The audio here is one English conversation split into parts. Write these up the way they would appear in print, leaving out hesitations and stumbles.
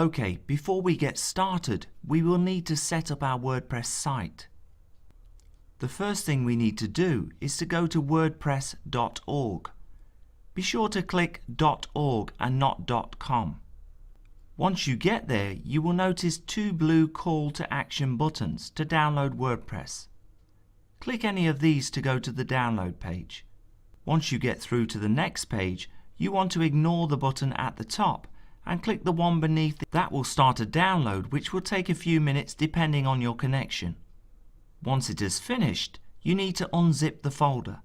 Okay, before we get started, we will need to set up our WordPress site. The first thing we need to do is to go to wordpress.org. Be sure to click .org and not .com. Once you get there, you will notice two blue call to action buttons to download WordPress. Click any of these to go to the download page. Once you get through to the next page, you want to ignore the button at the top and click the one beneath it. That will start a download, which will take a few minutes depending on your connection. Once it is finished, you need to unzip the folder.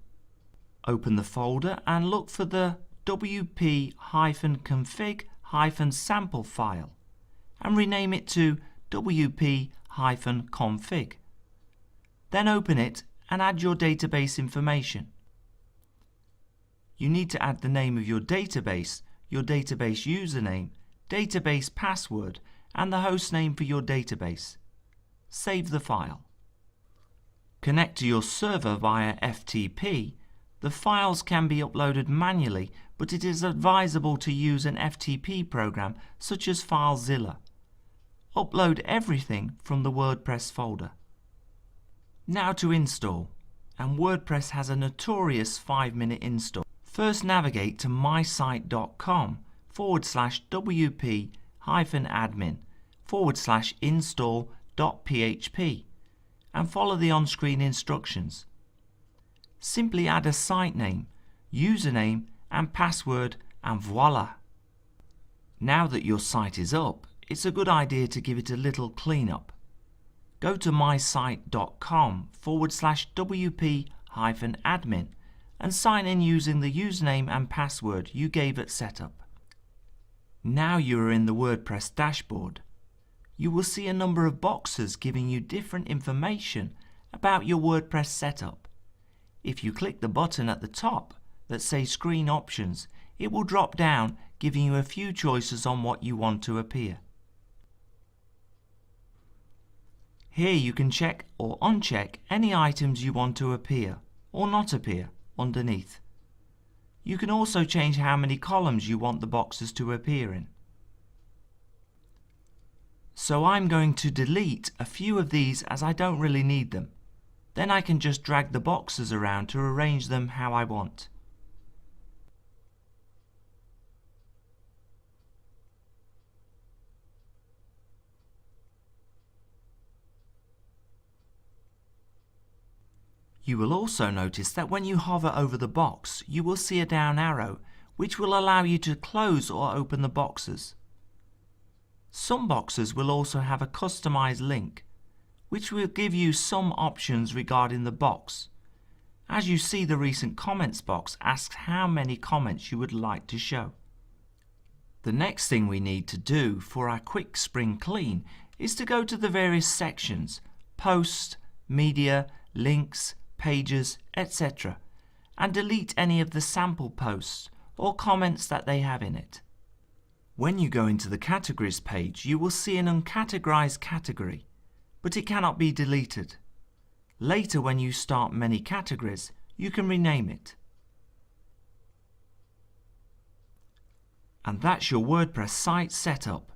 Open the folder and look for the wp-config-sample file and rename it to wp-config. Then open it and add your database information. You need to add the name of your database username, database password, and the host name for your database. Save the file. Connect to your server via FTP. The files can be uploaded manually, but it is advisable to use an FTP program such as FileZilla. Upload everything from the WordPress folder. Now to install, and WordPress has a notorious 5-minute install. First navigate to mysite.com/wp-admin/install.php and follow the on-screen instructions. Simply add a site name, username and password, and voila! Now that your site is up, it's a good idea to give it a little cleanup. Go to mysite.com/wp-admin and sign in using the username and password you gave at setup. Now you are in the WordPress dashboard. You will see a number of boxes giving you different information about your WordPress setup. If you click the button at the top that says Screen Options, it will drop down, giving you a few choices on what you want to appear. Here you can check or uncheck any items you want to appear or not appear underneath. You can also change how many columns you want the boxes to appear in. So I'm going to delete a few of these as I don't really need them. Then I can just drag the boxes around to arrange them how I want. You will also notice that when you hover over the box, you will see a down arrow, which will allow you to close or open the boxes. Some boxes will also have a customized link, which will give you some options regarding the box. As you see, the recent comments box asks how many comments you would like to show. The next thing we need to do for our quick spring clean is to go to the various sections, posts, media, links, pages, etc., and delete any of the sample posts or comments that they have in it. When you go into the categories page, you will see an uncategorized category, but it cannot be deleted. Later, when you start many categories, you can rename it. And that's your WordPress site setup.